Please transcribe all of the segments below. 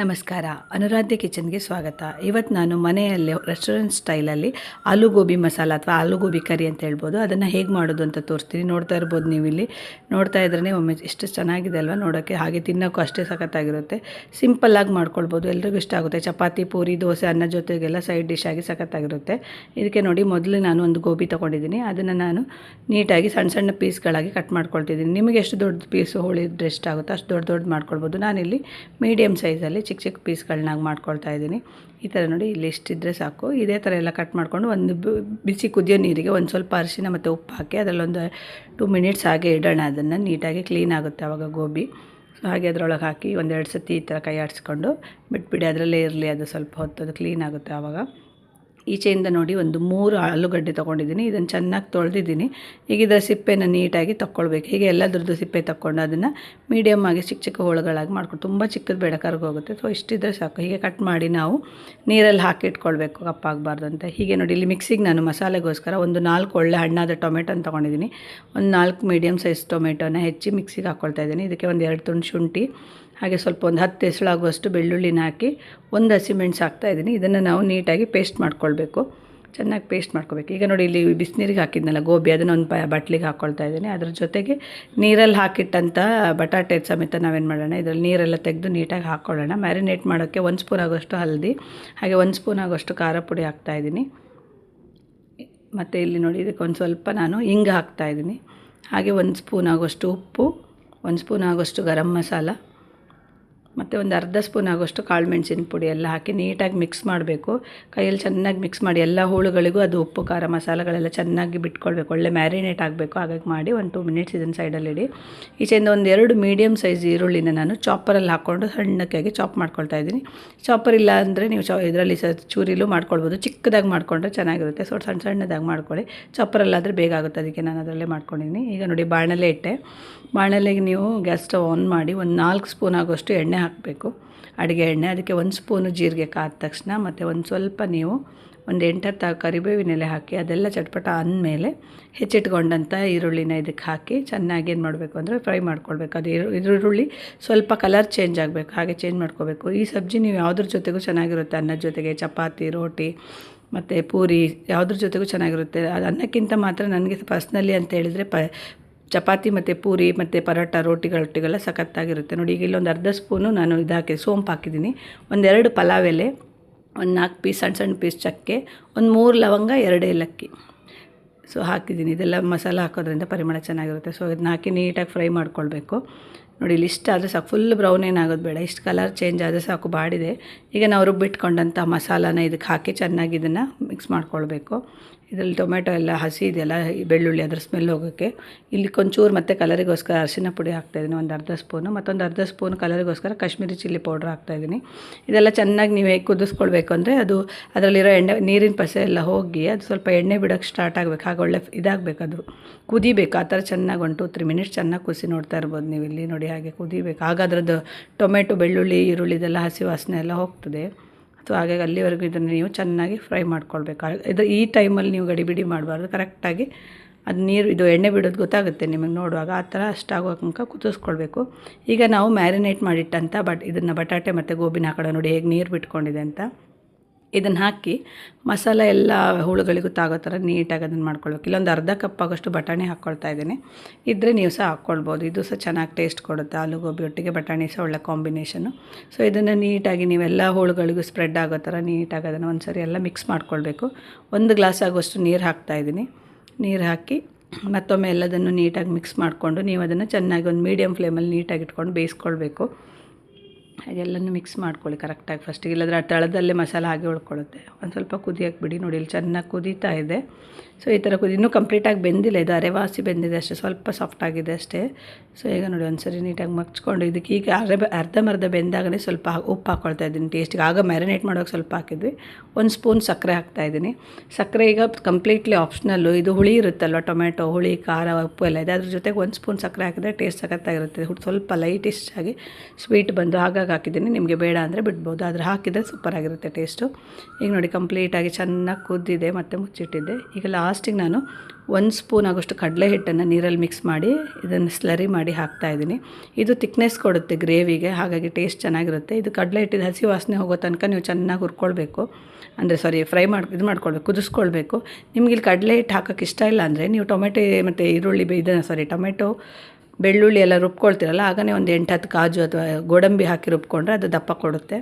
ನಮಸ್ಕಾರ. ಅನುರಾಧ್ಯ ಕಿಚನ್ಗೆ ಸ್ವಾಗತ. ಇವತ್ತು ನಾನು ಮನೆಯಲ್ಲೇ ರೆಸ್ಟೋರೆಂಟ್ ಸ್ಟೈಲಲ್ಲಿ ಆಲೂ ಗೋಬಿ ಮಸಾಲ ಅಥವಾ ಆಲೂ ಗೋಬಿ ಕರಿ ಅಂತ ಹೇಳ್ಬೋದು, ಅದನ್ನು ಹೇಗೆ ಮಾಡೋದು ಅಂತ ತೋರಿಸ್ತೀನಿ. ನೋಡ್ತಾ ಇರ್ಬೋದು ನೀವು ಇಲ್ಲಿ. ನೋಡ್ತಾ ಇದ್ರೇ ಒಮ್ಮೆ ಎಷ್ಟು ಚೆನ್ನಾಗಿದೆ ಅಲ್ವಾ ನೋಡೋಕ್ಕೆ, ಹಾಗೆ ತಿನ್ನೋಕ್ಕೂ ಅಷ್ಟೇ ಸಖತ್ತಾಗಿರುತ್ತೆ. ಸಿಂಪಲ್ಲಾಗಿ ಮಾಡ್ಕೊಳ್ಬೋದು, ಎಲ್ರಿಗೂ ಇಷ್ಟ ಆಗುತ್ತೆ. ಚಪಾತಿ, ಪೂರಿ, ದೋಸೆ, ಅನ್ನ ಜೊತೆಗೆಲ್ಲ ಸೈಡ್ ಡಿಶ್ ಆಗಿ ಸಖತ್ತಾಗಿರುತ್ತೆ. ಇದಕ್ಕೆ ನೋಡಿ, ಮೊದಲು ನಾನು ಒಂದು ಗೋಬಿ ತೊಗೊಂಡಿದ್ದೀನಿ. ಅದನ್ನು ನಾನು ನೀಟಾಗಿ ಸಣ್ಣ ಸಣ್ಣ ಪೀಸ್ಗಳಾಗಿ ಕಟ್ ಮಾಡ್ಕೊಳ್ತಿದ್ದೀನಿ. ನಿಮಗೆ ಎಷ್ಟು ದೊಡ್ಡ ಪೀಸು ಹೋಳಿದ್ರೆ ಇಷ್ಟ ಆಗುತ್ತೋ ಅಷ್ಟು ದೊಡ್ಡ ಮಾಡ್ಕೊಳ್ಬೋದು. ನಾನಿಲ್ಲಿ ಮೀಡಿಯಮ್ ಸೈಜಲ್ಲಿ ಚಿಕ್ಕ ಚಿಕ್ಕ ಪೀಸ್ಗಳನ್ನಾಗಿ ಮಾಡ್ಕೊಳ್ತಾ ಇದ್ದೀನಿ. ಈ ಥರ ನೋಡಿ, ಇಲ್ಲಿ ಇಷ್ಟಿದ್ರೆ ಸಾಕು. ಇದೇ ಥರ ಎಲ್ಲ ಕಟ್ ಮಾಡಿಕೊಂಡು ಒಂದು ಬಿಸಿ ಕುದಿಯೋ ನೀರಿಗೆ ಒಂದು ಸ್ವಲ್ಪ ಅರಿಶಿನ ಮತ್ತು ಉಪ್ಪು ಹಾಕಿ ಅದರಲ್ಲೊಂದು 2 ಮಿನಿಟ್ಸ್ ಹಾಗೆ ಇಡೋಣ. ಅದನ್ನು ನೀಟಾಗಿ ಕ್ಲೀನ್ ಆಗುತ್ತೆ ಆವಾಗ ಗೋಬಿ. ಸೊ ಹಾಗೆ ಅದರೊಳಗೆ ಹಾಕಿ ಒಂದೆರಡು ಸತಿ ಈ ಥರ ಕೈ ಆಡಿಸ್ಕೊಂಡು ಬಿಟ್ಬಿಡಿ. ಅದರಲ್ಲೇ ಇರಲಿ, ಅದು ಸ್ವಲ್ಪ ಹೊತ್ತು ಅದು ಕ್ಲೀನ್ ಆಗುತ್ತೆ ಆವಾಗ. ಈಚೆಯಿಂದ ನೋಡಿ ಒಂದು 3 ಆಲೂಗಡ್ಡೆ ತೊಗೊಂಡಿದ್ದೀನಿ. ಇದನ್ನು ಚೆನ್ನಾಗಿ ತೊಳೆದಿದ್ದೀನಿ. ಈಗ ಇದರ ಸಿಪ್ಪೆನ ನೀಟಾಗಿ ತಗೊಳ್ಬೇಕು. ಹೀಗೆ ಎಲ್ಲದ್ರದ್ದು ಸಿಪ್ಪೆ ತಗೊಂಡು ಅದನ್ನು ಮೀಡಿಯಮ್ ಆಗಿ ಚಿಕ್ಕ ಚಿಕ್ಕ ಹೋಳುಗಳಾಗಿ ಮಾಡ್ಕೊಂಡು, ತುಂಬ ಚಿಕ್ಕದು ಬೇಡ, ಕರ್ಗೋಗುತ್ತೆ. ಸೊ ಇಷ್ಟಿದ್ರೆ ಸಾಕು. ಹೀಗೆ ಕಟ್ ಮಾಡಿ ನಾವು ನೀರಲ್ಲಿ ಹಾಕಿಟ್ಕೊಳ್ಬೇಕು, ಕಪ್ಪಾಗಬಾರ್ದು ಅಂತ. ಹೀಗೆ ನೋಡಿ, ಇಲ್ಲಿ ಮಿಕ್ಸಿಗೆ ನಾನು ಮಸಾಲೆಗೋಸ್ಕರ ಒಂದು 4 ಒಳ್ಳೆ ಹಣ್ಣಾದ ಟೊಮೆಟೊನ ತೊಗೊಂಡಿದ್ದೀನಿ. ಒಂದು 4 ಮೀಡಿಯಮ್ ಸೈಜ್ ಟೊಮೆಟೊನ ಹೆಚ್ಚಿ ಮಿಕ್ಸಿಗೆ ಹಾಕ್ಕೊಳ್ತಾ ಇದ್ದೀನಿ. ಇದಕ್ಕೆ ಒಂದು 2 ತುಂಡು ಶುಂಠಿ, ಹಾಗೆ ಸ್ವಲ್ಪ ಒಂದು 10 ಎಸಳಾಗುವಷ್ಟು ಬೆಳ್ಳುಳ್ಳಿನ ಹಾಕಿ ಒಂದು ಹಸಿಮೆಣಸು ಹಾಕ್ತಾಯಿದ್ದೀನಿ. ಇದನ್ನು ನಾವು ನೀಟಾಗಿ ಪೇಸ್ಟ್ ಮಾಡ್ಕೊಳ್ಬೇಕು, ಚೆನ್ನಾಗಿ ಪೇಸ್ಟ್ ಮಾಡ್ಕೋಬೇಕು. ಈಗ ನೋಡಿ, ಇಲ್ಲಿ ಬಿಸಿನೀರಿಗೆ ಹಾಕಿದ್ನಲ್ಲ ಗೋಬಿ, ಅದನ್ನು ಒಂದು ಬಟ್ಲಿಗೆ ಹಾಕ್ಕೊಳ್ತಾ ಇದ್ದೀನಿ. ಅದ್ರ ಜೊತೆಗೆ ನೀರಲ್ಲಿ ಹಾಕಿಟ್ಟಂಥ ಬಟಾಟೆ ಸಮೇತ ನಾವೇನು ಮಾಡೋಣ, ಇದರಲ್ಲಿ ನೀರೆಲ್ಲ ತೆಗೆದು ನೀಟಾಗಿ ಹಾಕ್ಕೊಳ್ಳೋಣ. ಮ್ಯಾರಿನೇಟ್ ಮಾಡೋಕ್ಕೆ 1 ಸ್ಪೂನ್ ಆಗೋಷ್ಟು ಹಲ್ದಿ, ಹಾಗೆ 1 ಸ್ಪೂನ್ ಆಗೋಷ್ಟು ಖಾರ ಪುಡಿ ಹಾಕ್ತಾಯಿದ್ದೀನಿ. ಮತ್ತು ಇಲ್ಲಿ ನೋಡಿ, ಇದಕ್ಕೆ ಒಂದು ಸ್ವಲ್ಪ ನಾನು ಹಿಂಗೆ ಹಾಕ್ತಾಯಿದ್ದೀನಿ. ಹಾಗೆ 1 ಸ್ಪೂನ್ ಆಗೋಷ್ಟು ಉಪ್ಪು, 1 ಸ್ಪೂನ್ ಆಗೋಷ್ಟು ಗರಂ ಮಸಾಲ, ಮತ್ತು ಒಂದು ಅರ್ಧ ಸ್ಪೂನ್ ಆಗೋಷ್ಟು ಕಾಳು ಮೆಣಸಿನ ಪುಡಿ ಎಲ್ಲ ಹಾಕಿ ನೀಟಾಗಿ ಮಿಕ್ಸ್ ಮಾಡಬೇಕು. ಕೈಯಲ್ಲಿ ಚೆನ್ನಾಗಿ ಮಿಕ್ಸ್ ಮಾಡಿ ಎಲ್ಲ ಹೋಳುಗಳಿಗೂ ಅದು ಉಪ್ಪು ಖಾರ ಮಸಾಲೆಗಳೆಲ್ಲ ಚೆನ್ನಾಗಿ ಬಿಟ್ಕೊಳ್ಬೇಕು. ಒಳ್ಳೆ ಮ್ಯಾರಿನೇಟ್ ಆಗಬೇಕು. ಹಾಗಾಗಿ ಮಾಡಿ ಒಂದು 2 ಮಿನಿಟ್ಸ್ ಇದನ್ನು ಸೈಡಲ್ಲಿಡಿ. ಈಚೆಯಿಂದ ಒಂದು 2 ಮೀಡಿಯಮ್ ಸೈಜ್ ಈರುಳ್ಳಿನ ನಾನು ಚಾಪರಲ್ಲಿ ಹಾಕ್ಕೊಂಡು ಸಣ್ಣಕ್ಕಾಗಿ ಚಾಪ್ ಮಾಡ್ಕೊಳ್ತಾ ಇದ್ದೀನಿ. ಚಾಪರ್ ಇಲ್ಲ ಅಂದರೆ ನೀವು ಇದರಲ್ಲಿ ಚೂರಿಲೂ ಮಾಡ್ಕೊಳ್ಬೋದು. ಚಿಕ್ಕದಾಗಿ ಮಾಡಿಕೊಂಡ್ರೆ ಚೆನ್ನಾಗಿರುತ್ತೆ. ಸೊ ಸಣ್ಣ ಸಣ್ಣದಾಗಿ ಮಾಡ್ಕೊಳ್ಳಿ. ಚಾಪರಲ್ಲಾದರೆ ಬೇಗ ಆಗುತ್ತೆ, ಅದಕ್ಕೆ ನಾನು ಅದರಲ್ಲೇ ಮಾಡ್ಕೊಂಡಿದ್ದೀನಿ. ಈಗ ನೋಡಿ, ಬಾಣಲೆ ಇಟ್ಟೆ. ಬಾಣಲೆಗೆ ನೀವು ಗ್ಯಾಸ್ ಸ್ಟವ್ ಆನ್ ಮಾಡಿ ಒಂದು 4 ಸ್ಪೂನ್ ಆಗೋಷ್ಟು ಎಣ್ಣೆ ಹಾಕಬೇಕು, ಅಡುಗೆ ಎಣ್ಣೆ. ಅದಕ್ಕೆ 1 ಸ್ಪೂನು ಜೀರಿಗೆ ಕಾದ ತಕ್ಷಣ ಮತ್ತು ಒಂದು ಸ್ವಲ್ಪ ನೀವು ಒಂದು 8-10 ಕರಿಬೇವಿನ ಎಲೆ ಹಾಕಿ ಅದೆಲ್ಲ ಚಟ್ಪಟ ಅಂದಮೇಲೆ ಹೆಚ್ಚಿಟ್ಕೊಂಡಂಥ ಈರುಳ್ಳಿನ ಇದಕ್ಕೆ ಹಾಕಿ ಚೆನ್ನಾಗಿ ಏನು ಮಾಡಬೇಕು ಅಂದರೆ ಫ್ರೈ ಮಾಡ್ಕೊಳ್ಬೇಕು. ಅದು ಈರುಳ್ಳಿ ಸ್ವಲ್ಪ ಕಲರ್ ಚೇಂಜ್ ಆಗಬೇಕು, ಹಾಗೆ ಚೇಂಜ್ ಮಾಡ್ಕೋಬೇಕು. ಈ ಸಬ್ಜಿ ನೀವು ಯಾವುದ್ರ ಜೊತೆಗೂ ಚೆನ್ನಾಗಿರುತ್ತೆ. ಅನ್ನದ ಜೊತೆಗೆ, ಚಪಾತಿ, ರೋಟಿ ಮತ್ತು ಪೂರಿ ಯಾವುದ್ರ ಜೊತೆಗೂ ಚೆನ್ನಾಗಿರುತ್ತೆ. ಅದು ಅನ್ನಕ್ಕಿಂತ ಮಾತ್ರ ನನಗೆ ಪರ್ಸ್ನಲಿ ಅಂತ ಹೇಳಿದರೆ ಚಪಾತಿ ಮತ್ತು ಪೂರಿ ಮತ್ತು ಪರೋಟ ರೊಟ್ಟಿಗೆಲ್ಲ ಸಖತ್ತಾಗಿರುತ್ತೆ. ನೋಡಿ, ಈಗ ಇಲ್ಲೊಂದು ಅರ್ಧ ಸ್ಪೂನು ನಾನು ಇದಾಕಿ ಸೋಂಪು ಹಾಕಿದ್ದೀನಿ. 1-2 ಪಲಾವ್ ಎಲೆ, ಒಂದು 4 ಪೀಸ್ ಸಣ್ಣ ಸಣ್ಣ ಪೀಸ್ ಚಕ್ಕೆ, ಒಂದು 3 ಲವಂಗ, 2 ಏಲಕ್ಕಿ ಸೊ ಹಾಕಿದ್ದೀನಿ. ಇದೆಲ್ಲ ಮಸಾಲೆ ಹಾಕೋದ್ರಿಂದ ಪರಿಮಳ ಚೆನ್ನಾಗಿರುತ್ತೆ. ಸೊ ಇದನ್ನ ಹಾಕಿ ನೀಟಾಗಿ ಫ್ರೈ ಮಾಡ್ಕೊಳ್ಬೇಕು. ನೋಡಿ, ಇಲ್ಲಿ ಇಷ್ಟ ಆದರೆ ಸಾಕು, ಫುಲ್ ಬ್ರೌನ್ ಏನಾಗೋದು ಬೇಡ, ಇಷ್ಟು ಕಲರ್ ಚೇಂಜ್ ಆದರೆ ಸಾಕು. ಬಾಡಿದೆ. ಈಗ ನಾವು ರುಬ್ಬಿಟ್ಕೊಂಡಂಥ ಮಸಾಲಾನ ಇದಕ್ಕೆ ಹಾಕಿ ಚೆನ್ನಾಗಿ ಇದನ್ನು ಮಿಕ್ಸ್ ಮಾಡ್ಕೊಳ್ಬೇಕು. ಇದರಲ್ಲಿ ಟೊಮೆಟೊ ಎಲ್ಲ ಹಸಿ ಇದೆಯಲ್ಲ, ಬೆಳ್ಳುಳ್ಳಿ, ಅದರ ಸ್ಮೆಲ್ ಹೋಗೋಕ್ಕೆ. ಇಲ್ಲಿ ಕೊಂಚೂರು ಮತ್ತು ಕಲರಿಗೋಸ್ಕರ ಅರಿಶಿನ ಪುಡಿ ಹಾಕ್ತಾಯಿದ್ದೀನಿ, ಒಂದು ಅರ್ಧ ಸ್ಪೂನು. ಮತ್ತೊಂದು ಅರ್ಧ ಸ್ಪೂನ್ ಕಲರಿಗೋಸ್ಕರ ಕಾಶ್ಮೀರಿ ಚಿಲ್ಲಿ ಪೌಡ್ರ್ ಹಾಕ್ತಾಯಿದ್ದೀನಿ. ಇದೆಲ್ಲ ಚೆನ್ನಾಗಿ ನೀವು ಹೇಗೆ ಕುದಿಸ್ಕೊಳ್ಬೇಕು ಅಂದರೆ, ಅದು ಅದರಲ್ಲಿರೋ ನೀರಿನ ಪಸೆ ಎಲ್ಲ ಹೋಗಿ ಅದು ಸ್ವಲ್ಪ ಎಣ್ಣೆ ಬಿಡೋಕ್ಕೆ ಸ್ಟಾರ್ಟ್ ಆಗಬೇಕು. ಹಾಗೆ ಒಳ್ಳೆ ಇದಾಗಬೇಕು, ಅದು ಕುದಿಬೇಕು. ಆ ಥರ ಚೆನ್ನಾಗಿ 1-2-3 ಮಿನಿಟ್ಸ್ ಚೆನ್ನಾಗಿ ಕುದಿಸಿ ನೋಡ್ತಾ ಇರ್ಬೋದು ನೀವು ಇಲ್ಲಿ. ನೋಡಿ, ಹಾಗೆ ಕುದಿಬೇಕು. ಆಗ ಅದರದ್ದು ಟೊಮೆಟೊ, ಬೆಳ್ಳುಳ್ಳಿ, ಈರುಳ್ಳಿದೆಲ್ಲ ಹಸಿ ವಾಸನೆ ಎಲ್ಲ ಹೋಗ್ತದೆ. ಸೊ ಹಾಗಾಗಿ ಅಲ್ಲಿವರೆಗೂ ಇದನ್ನು ನೀವು ಚೆನ್ನಾಗಿ ಫ್ರೈ ಮಾಡ್ಕೊಳ್ಬೇಕು. ಈ ಟೈಮಲ್ಲಿ ನೀವು ಗಡಿಬಿಡಿ ಮಾಡಬಾರ್ದು. ಕರೆಕ್ಟಾಗಿ ಅದು ನೀರು ಇದು ಎಣ್ಣೆ ಬಿಡೋದು ಗೊತ್ತಾಗುತ್ತೆ ನಿಮಗೆ ನೋಡುವಾಗ. ಆ ಥರ ಅಷ್ಟಾಗೋ ತನಕ ಕುದಿಸ್ಕೊಳ್ಬೇಕು. ಈಗ ನಾವು ಮ್ಯಾರಿನೇಟ್ ಮಾಡಿಟ್ಟಂಥ ಇದನ್ನು ಬಟಾಟೆ ಮತ್ತು ಗೋಬಿನ ಹಾಕೋಣ. ನೋಡಿ ಹೇಗೆ ನೀರು ಬಿಟ್ಕೊಂಡಿದೆ ಅಂತ. ಇದನ್ನು ಹಾಕಿ ಮಸಾಲೆ ಎಲ್ಲ ಹುಳುಗಳಿಗೂ ತಾಗೋ ಥರ ನೀಟಾಗಿ ಅದನ್ನು ಮಾಡ್ಕೊಳ್ಬೇಕು. ಇಲ್ಲೊಂದು ಅರ್ಧ ಕಪ್ ಆಗೋಷ್ಟು ಬಟಾಣಿ ಹಾಕ್ಕೊಳ್ತಾ ಇದ್ದೀನಿ. ಇದ್ದರೆ ನೀವು ಸಹ ಹಾಕ್ಕೊಳ್ಬೋದು. ಇದು ಸಹ ಚೆನ್ನಾಗಿ ಟೇಸ್ಟ್ ಕೊಡುತ್ತೆ. ಆಲೂ ಗೋಬಿ ಒಟ್ಟಿಗೆ ಬಟಾಣಿ ಸಹ ಒಳ್ಳೆ ಕಾಂಬಿನೇಷನು. ಸೊ ಇದನ್ನು ನೀಟಾಗಿ ನೀವೆಲ್ಲ ಹುಳುಗಳಿಗೂ ಸ್ಪ್ರೆಡ್ ಆಗೋ ಥರ ನೀಟಾಗಿ ಅದನ್ನು ಒಂದು ಸರಿ ಎಲ್ಲ ಮಿಕ್ಸ್ ಮಾಡ್ಕೊಳ್ಬೇಕು. 1 ಗ್ಲಾಸ್ ಆಗೋಷ್ಟು ನೀರು ಹಾಕ್ತಾಯಿದ್ದೀನಿ. ನೀರು ಹಾಕಿ ಮತ್ತೊಮ್ಮೆ ಎಲ್ಲದನ್ನು ನೀಟಾಗಿ ಮಿಕ್ಸ್ ಮಾಡಿಕೊಂಡು ನೀವು ಅದನ್ನು ಚೆನ್ನಾಗಿ ಒಂದು ಮೀಡಿಯಮ್ ಫ್ಲೇಮಲ್ಲಿ ನೀಟಾಗಿ ಇಟ್ಕೊಂಡು ಬೇಯಿಸ್ಕೊಳ್ಬೇಕು. ಹಾಗೆಲ್ಲನೂ ಮಿಕ್ಸ್ ಮಾಡ್ಕೊಳ್ಳಿ ಕರೆಕ್ಟಾಗಿ ಫಸ್ಟಿಗೆ, ಇಲ್ಲದ್ರೆ ತಳದಲ್ಲೇ ಮಸಾಲೆ ಹಾಗೆ ಉಳ್ಕೊಳ್ಳುತ್ತೆ. ಒಂದು ಸ್ವಲ್ಪ ಕುದಿಯೋಕ್ಕೆ ಬಿಡಿ. ನೋಡಿ, ಇಲ್ಲಿ ಚೆನ್ನಾಗಿ ಕುದೀತಾ ಇದೆ. ಸೊ ಈ ಥರ ಇನ್ನೂ ಕಂಪ್ಲೀಟಾಗಿ ಬೆಂದಿಲ್ಲ, ಇದು ಅರೆವಾಸಿ ಬೆಂದಿದೆ ಅಷ್ಟೇ, ಸ್ವಲ್ಪ ಸಾಫ್ಟಾಗಿದೆ ಅಷ್ಟೇ. ಸೊ ಈಗ ನೋಡಿ, ಒಂದು ಸರಿ ನೀಟಾಗಿ ಮಗ್ಚ್ಕೊಂಡು ಇದಕ್ಕೆ ಈಗ ಅರ್ಧಂಬರ್ಧ ಬೆಂದಾಗಲೇ ಸ್ವಲ್ಪ ಉಪ್ಪು ಹಾಕ್ಕೊಳ್ತಾ ಇದ್ದೀನಿ ಟೇಸ್ಟಿಗೆ. ಆಗ ಮ್ಯಾರಿನೇಟ್ ಮಾಡೋಕ್ಕೆ ಸ್ವಲ್ಪ ಹಾಕಿದ್ವಿ. 1 ಸ್ಪೂನ್ ಸಕ್ಕರೆ ಹಾಕ್ತಾಯಿದ್ದೀನಿ. ಸಕ್ಕರೆ ಈಗ ಕಂಪ್ಲೀಟ್ಲಿ ಆಪ್ಷನಲ್ಲು. ಇದು ಹುಳಿ ಇರುತ್ತಲ್ವ, ಟೊಮೆಟೊ ಹುಳಿ, ಖಾರ, ಉಪ್ಪು ಎಲ್ಲ ಇದೆ. ಅದ್ರ ಜೊತೆಗೆ 1 ಸ್ಪೂನ್ ಸಕ್ಕರೆ ಹಾಕಿದರೆ ಟೇಸ್ಟ್ ಸಖತ್ತಾಗಿರುತ್ತೆ. ಸ್ವಲ್ಪ ಲೈಟಿಶ್ ಆಗಿ ಸ್ವೀಟ್ ಬಂದು ಹಾಗಾಗಿ ಹಾಕಿದ್ದೀನಿ. ನಿಮಗೆ ಬೇಡ ಅಂದರೆ ಬಿಡ್ಬೋದು, ಆದರೆ ಹಾಕಿದರೆ ಸೂಪರಾಗಿರುತ್ತೆ ಟೇಸ್ಟು. ಈಗ ನೋಡಿ, ಕಂಪ್ಲೀಟಾಗಿ ಚೆನ್ನಾಗಿ ಕುದ್ದಿದೆ ಮತ್ತು ಮುಚ್ಚಿಟ್ಟಿದ್ದೆ. ಈಗ ಲಾಸ್ಟಿಗೆ ನಾನು 1 ಸ್ಪೂನ್ ಆಗೋಷ್ಟು ಕಡಲೆ ಹಿಟ್ಟನ್ನು ನೀರಲ್ಲಿ ಮಿಕ್ಸ್ ಮಾಡಿ ಇದನ್ನು ಸ್ಲರಿ ಮಾಡಿ ಹಾಕ್ತಾಯಿದ್ದೀನಿ. ಇದು ತಿಕ್ನೆಸ್ ಕೊಡುತ್ತೆ ಗ್ರೇವಿಗೆ, ಹಾಗಾಗಿ ಟೇಸ್ಟ್ ಚೆನ್ನಾಗಿರುತ್ತೆ. ಇದು ಕಡಲೆ ಹಿಟ್ಟಿದ ಹಸಿ ವಾಸನೆ ಹೋಗೋ ತನಕ ನೀವು ಚೆನ್ನಾಗಿ ಹುರ್ಕೊಳ್ಬೇಕು, ಅಂದರೆ ಫ್ರೈ ಮಾಡ್ಕೊಳ್ಬೇಕು, ಕುದಿಸ್ಕೊಳ್ಬೇಕು. ನಿಮ್ಗೆ ಇಲ್ಲಿ ಕಡಲೆ ಹಿಟ್ಟು ಹಾಕೋಕ್ಕೆ ಇಷ್ಟ ಇಲ್ಲ ಅಂದರೆ ನೀವು ಟೊಮೆಟೊ ಮತ್ತು ಈರುಳ್ಳಿ ಟೊಮೆಟೊ ಬೆಳ್ಳುಳ್ಳಿ ಎಲ್ಲ ರುಬ್ಕೊಳ್ತೀರಲ್ಲ, ಆಗನೇ ಒಂದು 8-10 ಕಾಜು ಅಥವಾ ಗೋಡಂಬಿ ಹಾಕಿ ರುಬ್ಕೊಂಡ್ರೆ ಅದು ದಪ್ಪ ಕೊಡುತ್ತೆ.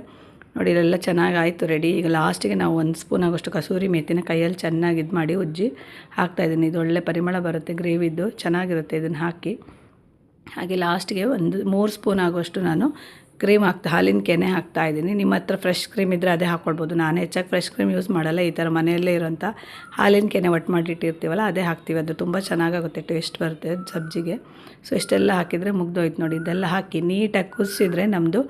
ನೋಡಿ ಇಲ್ಲೆಲ್ಲ ಚೆನ್ನಾಗಿ ಆಯಿತು ರೆಡಿ. ಈಗ ಲಾಸ್ಟಿಗೆ ನಾವು 1 ಸ್ಪೂನ್ ಆಗೋಷ್ಟು ಕಸೂರಿ ಮೇಥಿನ ಕೈಯಲ್ಲಿ ಚೆನ್ನಾಗಿ ಇದು ಮಾಡಿ ಉಜ್ಜಿ ಹಾಕ್ತಾಯಿದ್ದೀನಿ. ಇದು ಒಳ್ಳೆ ಪರಿಮಳ ಬರುತ್ತೆ ಗ್ರೇವಿದ್ದು, ಚೆನ್ನಾಗಿರುತ್ತೆ. ಇದನ್ನು ಹಾಕಿ ಹಾಗೆ ಲಾಸ್ಟಿಗೆ ಒಂದು 3 ಸ್ಪೂನ್ ಆಗುವಷ್ಟು ನಾನು ಕ್ರೀಮ್ ಹಾಲಿನ ಕೆನೆ ಹಾಕ್ತಾಯಿದ್ದೀನಿ. ನಿಮ್ಮ ಹತ್ರ ಫ್ರೆಶ್ ಕ್ರೀಮ್ ಇದ್ದರೆ ಅದೇ ಹಾಕ್ಕೊಳ್ಬೋದು. ನಾನು ಹೆಚ್ಚಾಗಿ ಫ್ರೆಶ್ ಕ್ರೀಮ್ ಯೂಸ್ ಮಾಡಲ್ಲ, ಈ ಥರ ಮನೆಯಲ್ಲೇ ಇರೋಂಥ ಹಾಲಿನ ಕೆನೆ ಒಟ್ಟು ಮಾಡಿಟ್ಟಿರ್ತೀವಲ್ಲ ಅದೇ ಹಾಕ್ತೀವಿ. ಅದು ತುಂಬ ಚೆನ್ನಾಗಾಗುತ್ತೆ, ಟೇಸ್ಟ್ ಬರುತ್ತೆ ಸಬ್ಜಿಗೆ. ಸೊ ಇಷ್ಟೆಲ್ಲ ಹಾಕಿದರೆ ಮುಗ್ದೋಯ್ತು ನೋಡಿ. ಇದೆಲ್ಲ ಹಾಕಿ ನೀಟಾಗಿ ಕುದಿಸಿದ್ರೆ ನಮ್ಮದು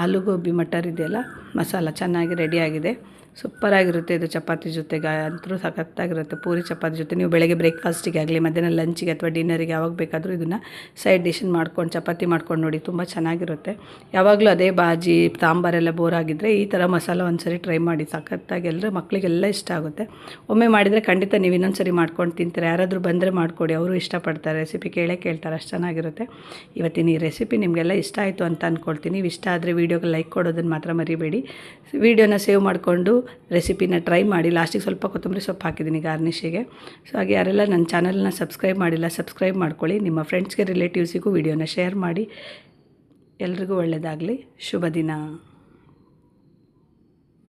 ಆಲೂಗೋಬಿ ಮಟರ್ ಇದೆಯಲ್ಲ ಮಸಾಲ ಚೆನ್ನಾಗಿ ರೆಡಿಯಾಗಿದೆ. ಸೂಪರಾಗಿರುತ್ತೆ ಇದು. ಚಪಾತಿ ಜೊತೆಗೆ ಅಂತೂ ಸಖತ್ತಾಗಿರುತ್ತೆ. ಪೂರಿ ಚಪಾತಿ ಜೊತೆ ನೀವು ಬೆಳಗ್ಗೆ ಬ್ರೇಕ್ಫಾಸ್ಟಿಗೆ ಆಗಲಿ, ಮಧ್ಯಾಹ್ನ ಲಂಚಿಗೆ ಅಥವಾ ಡಿನ್ನರಿಗೆ ಯಾವಾಗ ಬೇಕಾದರೂ ಇದನ್ನು ಸೈಡ್ ಡಿಶನ್ನು ಮಾಡ್ಕೊಂಡು ಚಪಾತಿ ಮಾಡ್ಕೊಂಡು ನೋಡಿ, ತುಂಬ ಚೆನ್ನಾಗಿರುತ್ತೆ. ಯಾವಾಗಲೂ ಅದೇ ಬಾಜಿ ಸಾಂಬಾರೆಲ್ಲ ಬೋರ್ ಆಗಿದ್ದರೆ ಈ ಥರ ಮಸಾಲ ಒಂದ್ಸರಿ ಟ್ರೈ ಮಾಡಿ, ಸಖತ್ತಾಗಿ ಎಲ್ಲರೂ ಮಕ್ಕಳಿಗೆಲ್ಲ ಇಷ್ಟ ಆಗುತ್ತೆ. ಒಮ್ಮೆ ಮಾಡಿದರೆ ಖಂಡಿತ ನೀವು ಇನ್ನೊಂದು ಸರಿ ಮಾಡ್ಕೊಂಡು ತಿಂತೀರ. ಯಾರಾದರೂ ಬಂದರೆ ಮಾಡಿಕೊಡಿ, ಅವರು ಇಷ್ಟಪಡ್ತಾರೆ. ರೆಸಿಪಿ ಕೇಳ್ತಾರೆ, ಅಷ್ಟು ಚೆನ್ನಾಗಿರುತ್ತೆ. ಇವತ್ತಿನ ಈ ರೆಸಿಪಿ ನಿಮಗೆಲ್ಲ ಇಷ್ಟ ಆಯಿತು ಅಂತ ಅಂದ್ಕೊಳ್ತೀನಿ. ಇಷ್ಟ ಆದರೆ ವೀಡಿಯೋಗೆ ಲೈಕ್ ಕೊಡೋದನ್ನು ಮಾತ್ರ ಮರಿಬೇಡಿ. ವೀಡಿಯೋನ ಸೇವ್ ಮಾಡಿಕೊಂಡು ರೆಸಿಪಿನ ಟ್ರೈ ಮಾಡಿ. ಲಾಸ್ಟಿಗೆ ಸ್ವಲ್ಪ ಕೊತ್ತಂಬರಿ ಸೊಪ್ಪು ಹಾಕಿದ್ದೀನಿ ಗಾರ್ನಿಷಿಗೆ. ಸೊ ಹಾಗೆ ಯಾರೆಲ್ಲ ನನ್ನ ಚಾನಲ್ನ ಸಬ್ಸ್ಕ್ರೈಬ್ ಮಾಡಿಲ್ಲ ಸಬ್ಸ್ಕ್ರೈಬ್ ಮಾಡ್ಕೊಳ್ಳಿ. ನಿಮ್ಮ ಫ್ರೆಂಡ್ಸ್ಗೆ ರಿಲೇಟಿವ್ಸಿಗೂ ವೀಡಿಯೋನ ಶೇರ್ ಮಾಡಿ. ಎಲ್ರಿಗೂ ಒಳ್ಳೆಯದಾಗಲಿ. ಶುಭ ದಿನ.